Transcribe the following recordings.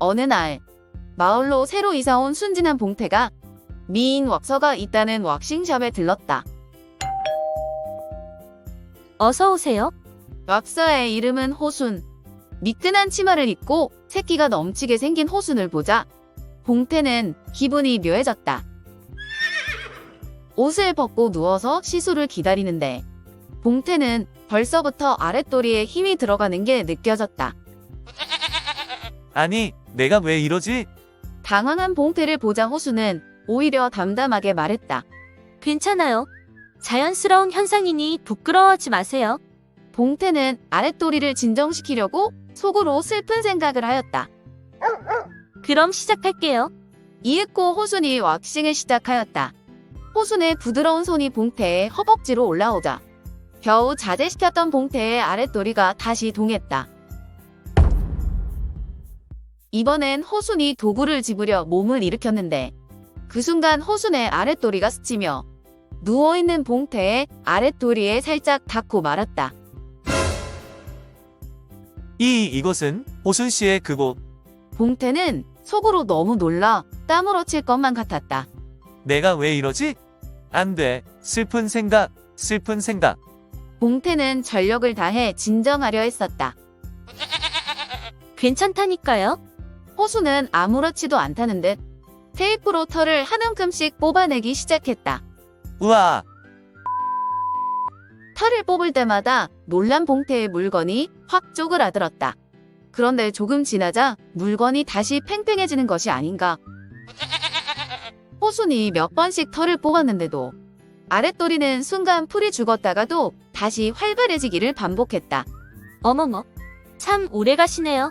어느 날 마을로 새로 이사온 순진한 봉태가 미인 왁서가 있다는 왁싱샵에 들렀다. 어서 오세요. 왁서의 이름은 호순. 미끈한 치마를 입고 새끼가 넘치게 생긴 호순을 보자 봉태는 기분이 묘해졌다. 옷을 벗고 누워서 시술을 기다리는데 봉태는 벌써부터 아랫도리에 힘이 들어가는 게 느껴졌다. 아니, 내가 왜 이러지? 당황한 봉태를 보자 호수는 오히려 담담하게 말했다. 괜찮아요. 자연스러운 현상이니 부끄러워하지 마세요. 봉태는 아랫도리를 진정시키려고 속으로 슬픈 생각을 하였다. 그럼 시작할게요. 이윽고 호순이 왁싱을 시작하였다. 호순의 부드러운 손이 봉태의 허벅지로 올라오자 겨우 자제시켰던 봉태의 아랫도리가 다시 동했다. 이번엔 호순이 도구를 집으려 몸을 일으켰는데 그 순간 호순의 아랫도리가 스치며 누워있는 봉태의 아랫도리에 살짝 닿고 말았다. 이것은 호순 씨의 그곳. 봉태는 속으로 너무 놀라 땀으로 칠 것만 같았다. 내가 왜 이러지? 안 돼. 슬픈 생각. 봉태는 전력을 다해 진정하려 했었다. 괜찮다니까요. 호수는 아무렇지도 않다는 듯 테이프로 털을 한 움큼씩 뽑아내기 시작했다. 우와, 털을 뽑을 때마다 놀란 봉태의 물건이 확 쪼그라들었다. 그런데 조금 지나자 물건이 다시 팽팽해지는 것이 아닌가. 호순이 몇 번씩 털을 뽑았는데도 아랫도리는 순간 풀이 죽었다가도 다시 활발해지기를 반복했다. 어머머. 참 오래 가시네요.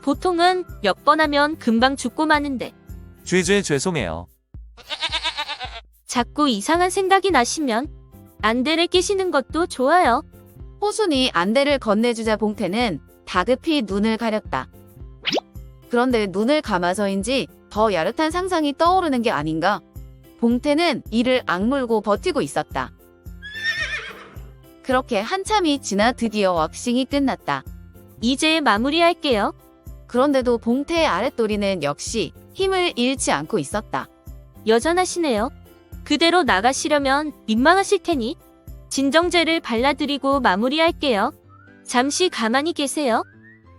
보통은 몇 번 하면 금방 죽고 마는데 죄송해요. 자꾸 이상한 생각이 나시면 안대를 끼시는 것도 좋아요. 호순이 안대를 건네주자 봉태는 다급히 눈을 가렸다. 그런데 눈을 감아서인지 더 야릇한 상상이 떠오르는 게 아닌가. 봉태는 이를 악물고 버티고 있었다. 그렇게 한참이 지나 드디어 왁싱이 끝났다. 이제 마무리할게요. 그런데도 봉태의 아랫도리는 역시 힘을 잃지 않고 있었다. 여전하시네요. 그대로 나가시려면 민망하실 테니 진정제를 발라드리고 마무리할게요. 잠시 가만히 계세요.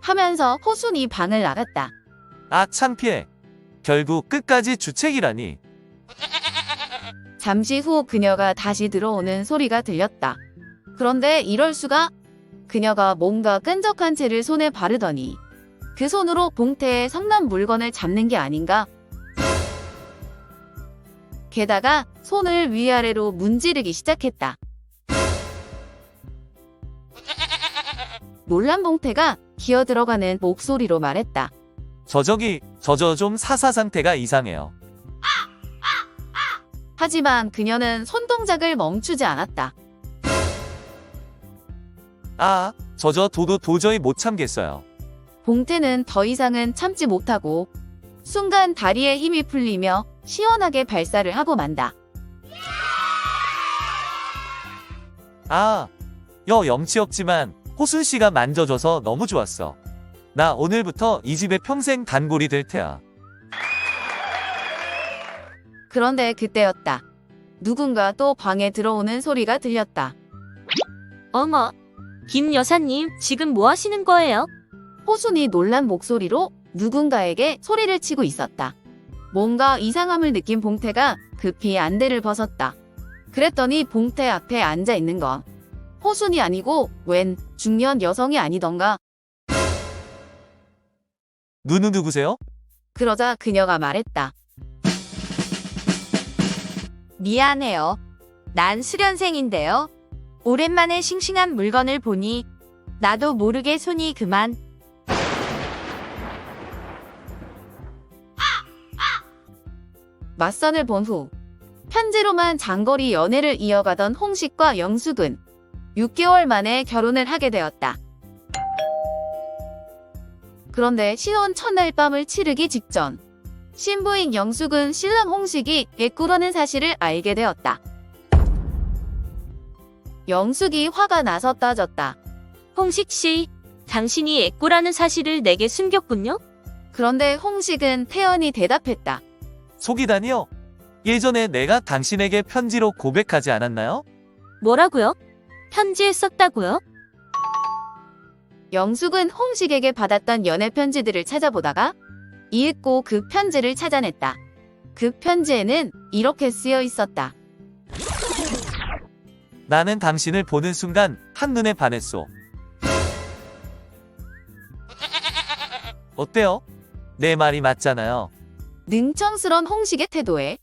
하면서 호순이 방을 나갔다. 아, 창피해. 결국 끝까지 주책이라니. 잠시 후 그녀가 다시 들어오는 소리가 들렸다. 그런데 이럴 수가? 그녀가 뭔가 끈적한 채를 손에 바르더니 그 손으로 봉태의 성난 물건을 잡는 게 아닌가? 게다가 손을 위아래로 문지르기 시작했다. 놀란 봉태가 기어들어가는 목소리로 말했다. 저저 좀 사사 상태가 이상해요. 하지만 그녀는 손동작을 멈추지 않았다. 아, 저저 도저히 못 참겠어요. 봉태는 더 이상은 참지 못하고 순간 다리에 힘이 풀리며 시원하게 발사를 하고 만다. 아, 염치 없지만 호순 씨가 만져줘서 너무 좋았어. 나 오늘부터 이 집에 평생 단골이 될 테야. 그런데 그때였다. 누군가 또 방에 들어오는 소리가 들렸다. 어머. 김 여사님, 지금 뭐 하시는 거예요? 호순이 놀란 목소리로 누군가에게 소리를 치고 있었다. 뭔가 이상함을 느낀 봉태가 급히 안대를 벗었다. 그랬더니 봉태 앞에 앉아 있는 건 호순이 아니고 웬 중년 여성이 아니던가. 누구세요? 그러자 그녀가 말했다. 미안해요. 난 수련생인데요. 오랜만에 싱싱한 물건을 보니 나도 모르게 손이 그만. 맞선을 본 후 편지로만 장거리 연애를 이어가던 홍식과 영숙은 6개월 만에 결혼을 하게 되었다. 그런데 신혼 첫날 밤을 치르기 직전 신부인 영숙은 신랑 홍식이 애꾸라는 사실을 알게 되었다. 영숙이 화가 나서 따졌다. 홍식 씨, 당신이 애꾸라는 사실을 내게 숨겼군요? 그런데 홍식은 태연히 대답했다. 속이다니요? 예전에 내가 당신에게 편지로 고백하지 않았나요? 뭐라고요? 편지에 썼다고요? 영숙은 홍식에게 받았던 연애 편지들을 찾아보다가 읽고 그 편지를 찾아냈다. 그 편지에는 이렇게 쓰여 있었다. 나는 당신을 보는 순간 한눈에 반했소. 어때요? 내 말이 맞잖아요. 능청스런 홍식의 태도에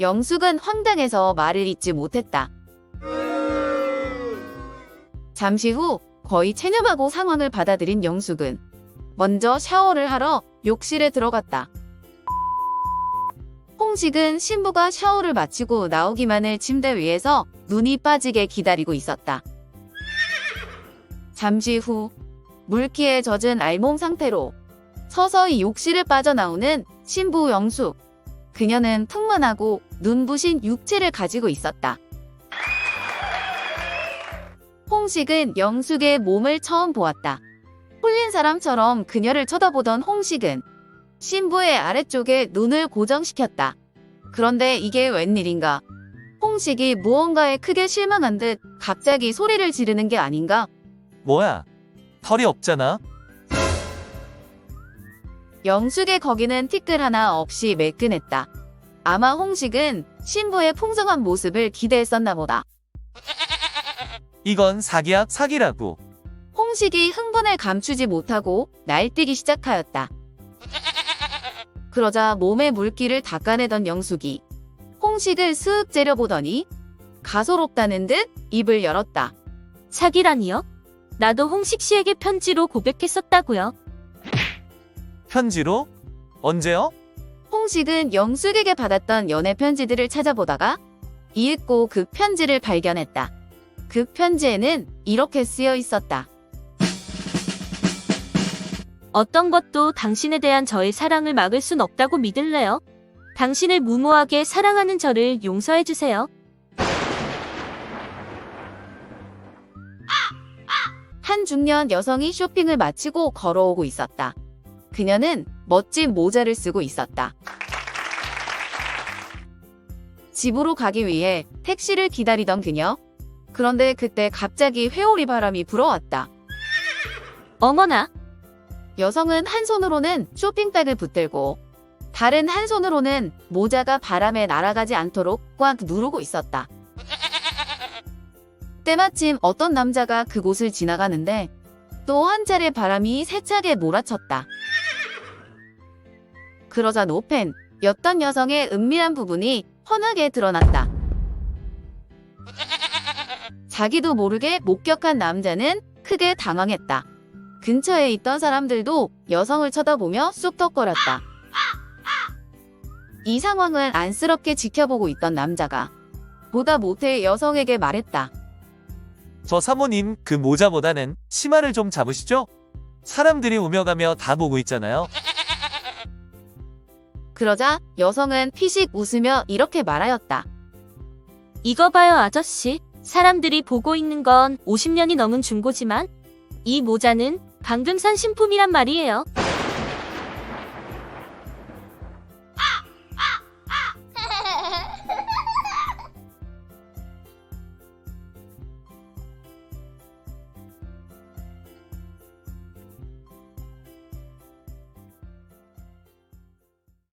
영숙은 황당해서 말을 잇지 못했다. 잠시 후 거의 체념하고 상황을 받아들인 영숙은 먼저 샤워를 하러 욕실에 들어갔다. 홍식은 신부가 샤워를 마치고 나오기만을 침대 위에서 눈이 빠지게 기다리고 있었다. 잠시 후 물기에 젖은 알몸 상태로 서서히 욕실을 빠져나오는 신부 영숙. 그녀는 풍만하고 눈부신 육체를 가지고 있었다. 홍식은 영숙의 몸을 처음 보았다. 홀린 사람처럼 그녀를 쳐다보던 홍식은 신부의 아래쪽에 눈을 고정시켰다. 그런데 이게 웬일인가? 홍식이 무언가에 크게 실망한 듯 갑자기 소리를 지르는 게 아닌가? 뭐야? 털이 없잖아. 영숙의 거기는 티끌 하나 없이 매끈했다. 아마 홍식은 신부의 풍성한 모습을 기대했었나 보다. 이건 사기야, 사기라고. 홍식이 흥분을 감추지 못하고 날뛰기 시작하였다. 그러자 몸의 물기를 닦아내던 영숙이 홍식을 슥 째려보더니 가소롭다는 듯 입을 열었다. 사기라니요? 나도 홍식 씨에게 편지로 고백했었다고요. 편지로? 언제요? 홍식은 영숙에게 받았던 연애 편지들을 찾아보다가 읽고 그 편지를 발견했다. 그 편지에는 이렇게 쓰여 있었다. 어떤 것도 당신에 대한 저의 사랑을 막을 순 없다고 믿을래요? 당신을 무모하게 사랑하는 저를 용서해주세요. 한 중년 여성이 쇼핑을 마치고 걸어오고 있었다. 그녀는 멋진 모자를 쓰고 있었다. 집으로 가기 위해 택시를 기다리던 그녀. 그런데 그때 갑자기 회오리 바람이 불어왔다. 어머나, 여성은 한 손으로는 쇼핑백을 붙들고 다른 한 손으로는 모자가 바람에 날아가지 않도록 꽉 누르고 있었다. 때마침 어떤 남자가 그곳을 지나가는데 또 한 차례 바람이 세차게 몰아쳤다. 그러자 노팬였던 여성의 은밀한 부분이 훤하게 드러났다. 자기도 모르게 목격한 남자는 크게 당황했다. 근처에 있던 사람들도 여성을 쳐다보며 쑥덕거렸다. 이 상황을 안쓰럽게 지켜보고 있던 남자가 보다 못해 여성에게 말했다. 저 사모님, 그 모자보다는 치마를 좀 잡으시죠? 사람들이 오며 가며 다 보고 있잖아요. 그러자 여성은 피식 웃으며 이렇게 말하였다. 이거 봐요 아저씨. 사람들이 보고 있는 건 50년이 넘은 중고지만 이 모자는 방금 산 신품이란 말이에요.